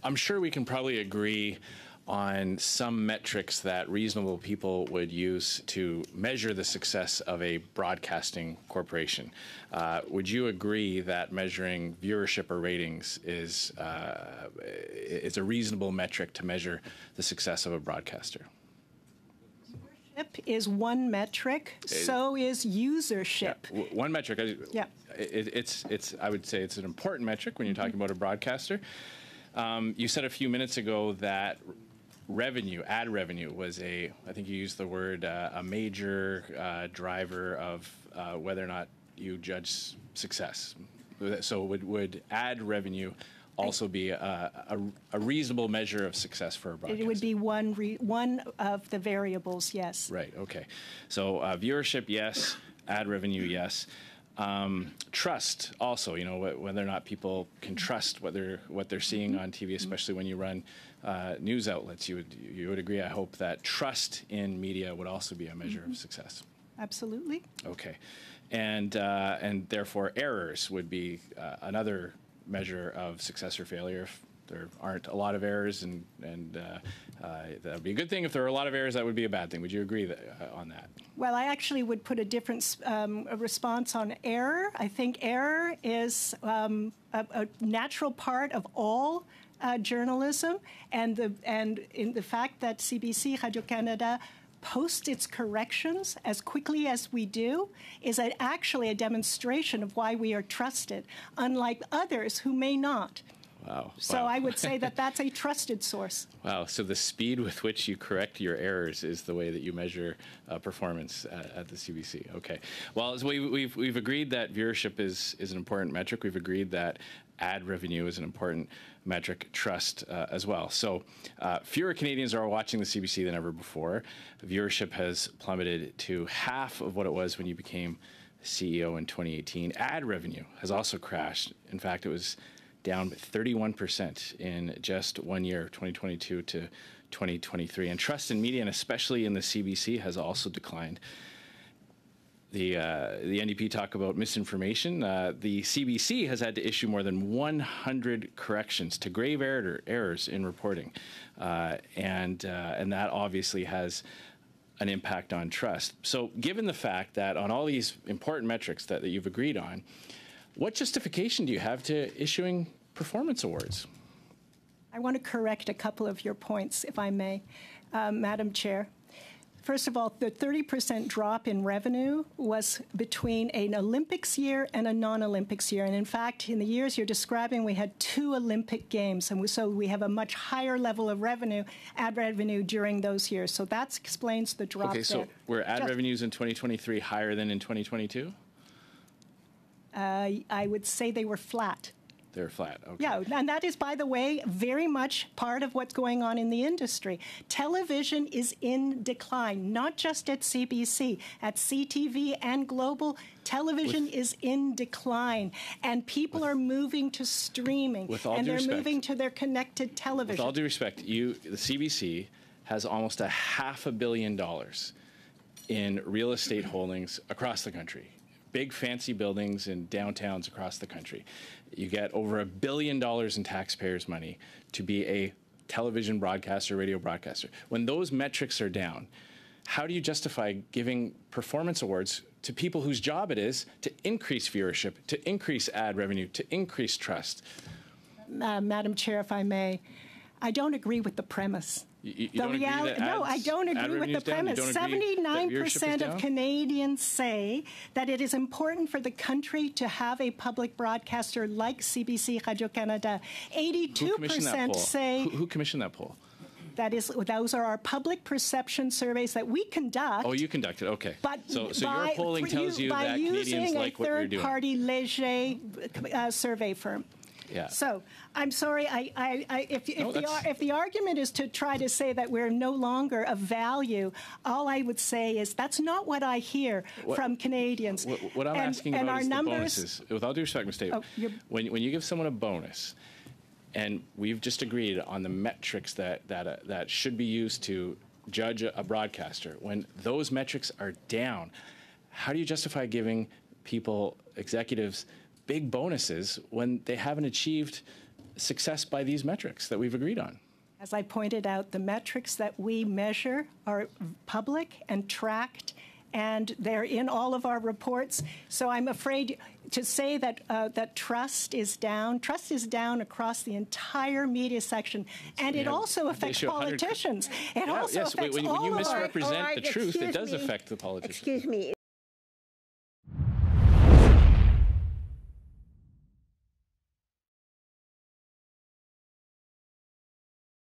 I'm sure we can probably agree on some metrics that reasonable people would use to measure the success of a broadcasting corporation. Would you agree that measuring viewership or ratings is a reasonable metric to measure the success of a broadcaster? Viewership is one metric, so is usership. Yeah, one metric. Yeah. I would say it's an important metric when you're talking about a broadcaster. You said a few minutes ago that ad revenue was I think you used the word, a major driver of whether or not you judge success. So would ad revenue also be a reasonable measure of success for a broadcaster? It would be one of the variables, yes. Right, okay. So viewership, yes. Ad revenue, yes. Trust also, whether or not people can trust what they're seeing on TV, especially when you run news outlets. You would agree, I hope, that trust in media would also be a measure of success. Absolutely. Okay, and therefore errors would be another measure of success or failure. If there aren't a lot of errors, and that would be a good thing. If there are a lot of errors, that would be a bad thing. Would you agree on that? Well, I actually would put a different response on error. I think error is a natural part of all journalism, and in the fact that CBC Radio-Canada post its corrections as quickly as we do is actually a demonstration of why we are trusted, unlike others who may not. Wow. So I would say that that's a trusted source. Wow. So the speed with which you correct your errors is the way that you measure performance at the CBC. Okay. Well, so we've agreed that viewership is an important metric. We've agreed that ad revenue is an important metric, trust as well. So fewer Canadians are watching the CBC than ever before. Viewership has plummeted to half of what it was when you became CEO in 2018. Ad revenue has also crashed. In fact, it was down 31% in just 1 year, 2022 to 2023. And trust in media, and especially in the CBC, has also declined. The NDP talk about misinformation. The CBC has had to issue more than 100 corrections to grave errors in reporting. And that obviously has an impact on trust. So given the fact that on all these important metrics that you've agreed on, what justification do you have to issuing performance awards? I want to correct a couple of your points, if I may, Madam Chair. First of all, the 30% drop in revenue was between an Olympics year and a non-Olympics year. And in fact, in the years you're describing, we had 2 Olympic Games. And so we have a much higher level of revenue, ad revenue, during those years. So that explains the drop there. Okay, so were ad revenues in 2023 higher than in 2022? I would say they were flat. They're flat, okay. Yeah, and that is, by the way, very much part of what's going on in the industry. Television is in decline, not just at CBC, at CTV and Global. Television is in decline, and people are moving to streaming, and they're moving to their connected television. With all due respect, the CBC has almost $500 million in real estate holdings across the country. Big fancy buildings in downtowns across the country. You get over $1 billion in taxpayers' money to be a television broadcaster, radio broadcaster. When those metrics are down, how do you justify giving performance awards to people whose job it is to increase viewership, to increase ad revenue, to increase trust? Madam Chair, if I may, I don't agree with the premise. You don't agree that no, I don't agree with the premise. 79% of Canadians say that it is important for the country to have a public broadcaster like CBC Radio-Canada. 82% say... Who commissioned that poll? Those are our public perception surveys that we conduct. Oh, you conducted, okay. But so your polling tells you that Canadians like what you're doing. By using a third-party survey firm. Yeah. So I'm sorry. If the argument is to try to say that we're no longer of value, all I would say is that's not what I hear from Canadians. What I'm asking about is the bonuses. With all due respect, Ms. Tate, when you give someone a bonus, and we've just agreed on the metrics that should be used to judge a broadcaster, when those metrics are down, how do you justify giving people, executives, big bonuses when they haven't achieved success by these metrics that we've agreed on? As I pointed out, the metrics that we measure are public and tracked, and they're in all of our reports. So I'm afraid to say that that trust is down. Trust is down across the entire media section, and it also affects politicians. It also affects all when you of our... misrepresent the truth, it does affect the politicians. Excuse me.